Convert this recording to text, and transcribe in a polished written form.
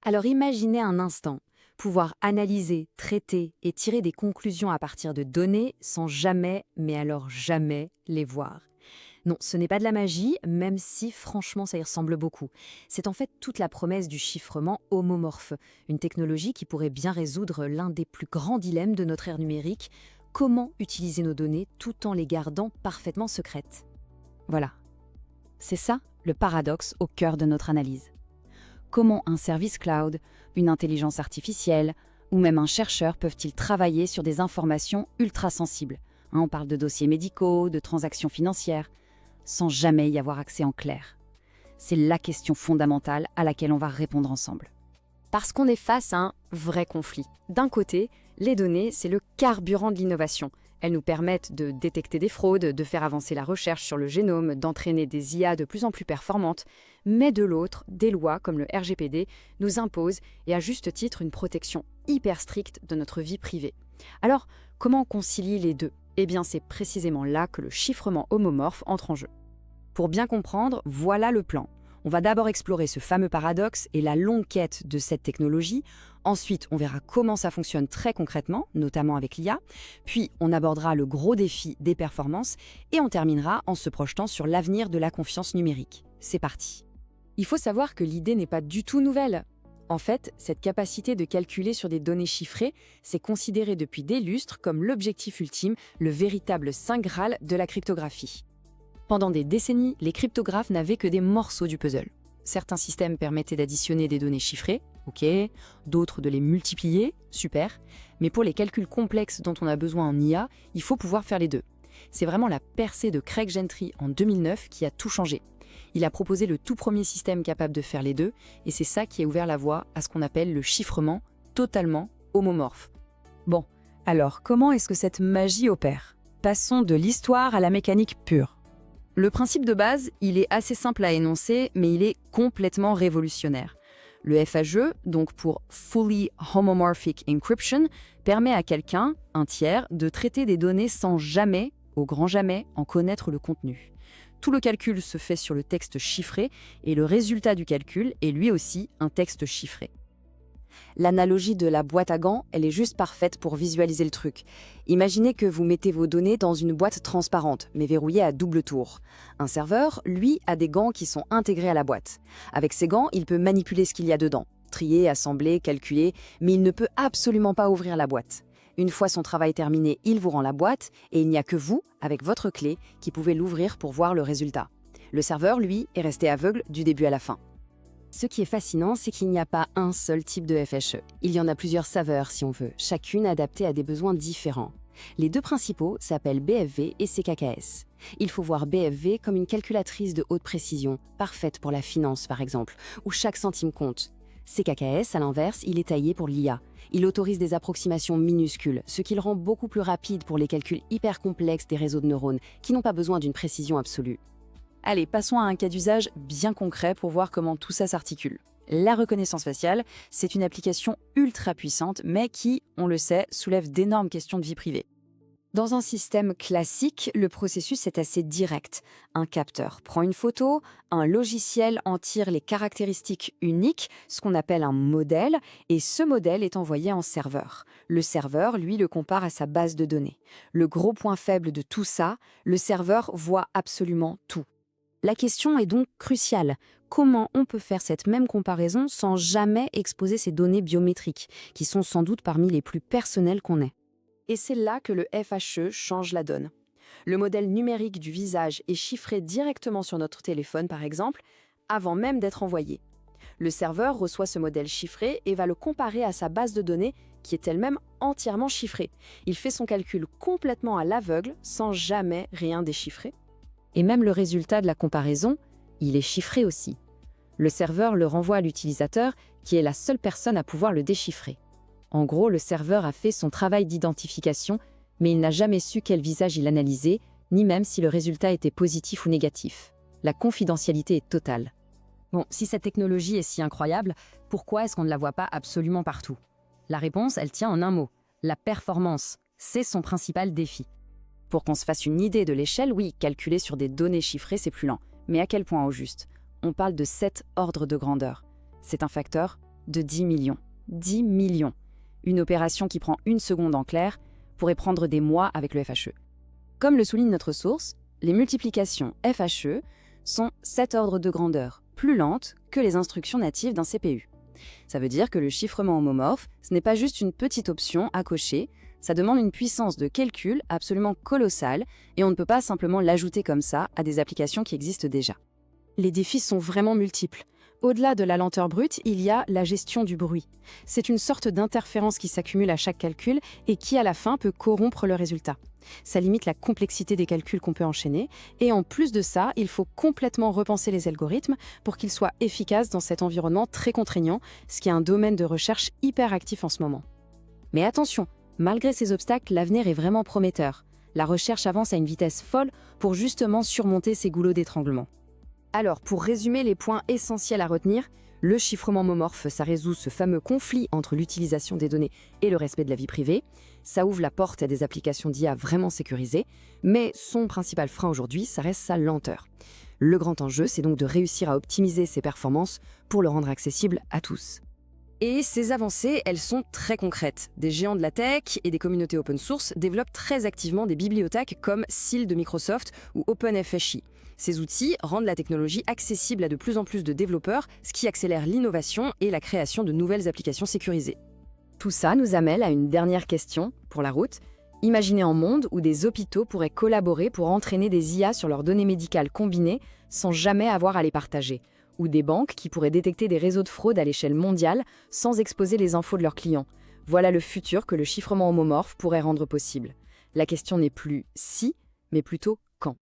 Alors imaginez un instant, pouvoir analyser, traiter et tirer des conclusions à partir de données sans jamais, mais alors jamais, les voir. Non, ce n'est pas de la magie, même si franchement ça y ressemble beaucoup. C'est en fait toute la promesse du chiffrement homomorphe, une technologie qui pourrait bien résoudre l'un des plus grands dilemmes de notre ère numérique: comment utiliser nos données tout en les gardant parfaitement secrètes. Voilà, c'est ça le paradoxe au cœur de notre analyse. Comment un service cloud, une intelligence artificielle ou même un chercheur peuvent-ils travailler sur des informations ultra sensibles? On parle de dossiers médicaux, de transactions financières, sans jamais y avoir accès en clair. C'est la question fondamentale à laquelle on va répondre ensemble. Parce qu'on est face à un vrai conflit. D'un côté, les données, c'est le carburant de l'innovation. Elles nous permettent de détecter des fraudes, de faire avancer la recherche sur le génome, d'entraîner des IA de plus en plus performantes. Mais de l'autre, des lois comme le RGPD nous imposent, et à juste titre, une protection hyper stricte de notre vie privée. Alors, comment on concilie les deux? Eh bien, c'est précisément là que le chiffrement homomorphe entre en jeu. Pour bien comprendre, voilà le plan. On va d'abord explorer ce fameux paradoxe et la longue quête de cette technologie. Ensuite, on verra comment ça fonctionne très concrètement, notamment avec l'IA. Puis, on abordera le gros défi des performances et on terminera en se projetant sur l'avenir de la confiance numérique. C'est parti. Il faut savoir que l'idée n'est pas du tout nouvelle. En fait, cette capacité de calculer sur des données chiffrées, c'est considéré depuis des lustres comme l'objectif ultime, le véritable saint graal de la cryptographie. Pendant des décennies, les cryptographes n'avaient que des morceaux du puzzle. Certains systèmes permettaient d'additionner des données chiffrées, ok, d'autres de les multiplier, super, mais pour les calculs complexes dont on a besoin en IA, il faut pouvoir faire les deux. C'est vraiment la percée de Craig Gentry en 2009 qui a tout changé. Il a proposé le tout premier système capable de faire les deux, et c'est ça qui a ouvert la voie à ce qu'on appelle le chiffrement totalement homomorphe. Bon, alors comment est-ce que cette magie opère? Passons de l'histoire à la mécanique pure. Le principe de base, il est assez simple à énoncer, mais il est complètement révolutionnaire. Le FHE, donc pour Fully Homomorphic Encryption, permet à quelqu'un, un tiers, de traiter des données sans jamais, au grand jamais, en connaître le contenu. Tout le calcul se fait sur le texte chiffré et le résultat du calcul est lui aussi un texte chiffré. L'analogie de la boîte à gants, elle est juste parfaite pour visualiser le truc. Imaginez que vous mettez vos données dans une boîte transparente, mais verrouillée à double tour. Un serveur, lui, a des gants qui sont intégrés à la boîte. Avec ces gants, il peut manipuler ce qu'il y a dedans, trier, assembler, calculer, mais il ne peut absolument pas ouvrir la boîte. Une fois son travail terminé, il vous rend la boîte, et il n'y a que vous, avec votre clé, qui pouvez l'ouvrir pour voir le résultat. Le serveur, lui, est resté aveugle du début à la fin. Ce qui est fascinant, c'est qu'il n'y a pas un seul type de FHE. Il y en a plusieurs saveurs, si on veut, chacune adaptée à des besoins différents. Les deux principaux s'appellent BFV et CKKS. Il faut voir BFV comme une calculatrice de haute précision, parfaite pour la finance par exemple, où chaque centime compte. CKKS, à l'inverse, il est taillé pour l'IA. Il autorise des approximations minuscules, ce qui le rend beaucoup plus rapide pour les calculs hyper complexes des réseaux de neurones, qui n'ont pas besoin d'une précision absolue. Allez, passons à un cas d'usage bien concret pour voir comment tout ça s'articule. La reconnaissance faciale, c'est une application ultra puissante, mais qui, on le sait, soulève d'énormes questions de vie privée. Dans un système classique, le processus est assez direct. Un capteur prend une photo, un logiciel en tire les caractéristiques uniques, ce qu'on appelle un modèle, et ce modèle est envoyé en serveur. Le serveur, lui, le compare à sa base de données. Le gros point faible de tout ça, le serveur voit absolument tout. La question est donc cruciale. Comment on peut faire cette même comparaison sans jamais exposer ces données biométriques, qui sont sans doute parmi les plus personnelles qu'on ait? Et c'est là que le FHE change la donne. Le modèle numérique du visage est chiffré directement sur notre téléphone, par exemple, avant même d'être envoyé. Le serveur reçoit ce modèle chiffré et va le comparer à sa base de données, qui est elle-même entièrement chiffrée. Il fait son calcul complètement à l'aveugle, sans jamais rien déchiffrer. Et même le résultat de la comparaison, il est chiffré aussi. Le serveur le renvoie à l'utilisateur, qui est la seule personne à pouvoir le déchiffrer. En gros, le serveur a fait son travail d'identification, mais il n'a jamais su quel visage il analysait, ni même si le résultat était positif ou négatif. La confidentialité est totale. Bon, si cette technologie est si incroyable, pourquoi est-ce qu'on ne la voit pas absolument partout? La réponse, elle tient en un mot. La performance, c'est son principal défi. Pour qu'on se fasse une idée de l'échelle, oui, calculer sur des données chiffrées, c'est plus lent. Mais à quel point au juste? On parle de 7 ordres de grandeur. C'est un facteur de 10 millions. 10 millions. Une opération qui prend 1 seconde en clair pourrait prendre des mois avec le FHE. Comme le souligne notre source, les multiplications FHE sont 7 ordres de grandeur, plus lentes que les instructions natives d'un CPU. Ça veut dire que le chiffrement homomorphe, ce n'est pas juste une petite option à cocher, ça demande une puissance de calcul absolument colossale et on ne peut pas simplement l'ajouter comme ça à des applications qui existent déjà. Les défis sont vraiment multiples. Au-delà de la lenteur brute, il y a la gestion du bruit. C'est une sorte d'interférence qui s'accumule à chaque calcul et qui, à la fin, peut corrompre le résultat. Ça limite la complexité des calculs qu'on peut enchaîner. Et en plus de ça, il faut complètement repenser les algorithmes pour qu'ils soient efficaces dans cet environnement très contraignant, ce qui est un domaine de recherche hyper actif en ce moment. Mais attention, malgré ces obstacles, l'avenir est vraiment prometteur. La recherche avance à une vitesse folle pour justement surmonter ces goulots d'étranglement. Alors, pour résumer les points essentiels à retenir, le chiffrement homomorphe, ça résout ce fameux conflit entre l'utilisation des données et le respect de la vie privée. Ça ouvre la porte à des applications d'IA vraiment sécurisées, mais son principal frein aujourd'hui, ça reste sa lenteur. Le grand enjeu, c'est donc de réussir à optimiser ses performances pour le rendre accessible à tous. Et ces avancées, elles sont très concrètes. Des géants de la tech et des communautés open source développent très activement des bibliothèques comme SEAL de Microsoft ou OpenFHI. Ces outils rendent la technologie accessible à de plus en plus de développeurs, ce qui accélère l'innovation et la création de nouvelles applications sécurisées. Tout ça nous amène à une dernière question pour la route. Imaginez un monde où des hôpitaux pourraient collaborer pour entraîner des IA sur leurs données médicales combinées sans jamais avoir à les partager, ou des banques qui pourraient détecter des réseaux de fraude à l'échelle mondiale sans exposer les infos de leurs clients. Voilà le futur que le chiffrement homomorphe pourrait rendre possible. La question n'est plus si, mais plutôt quand.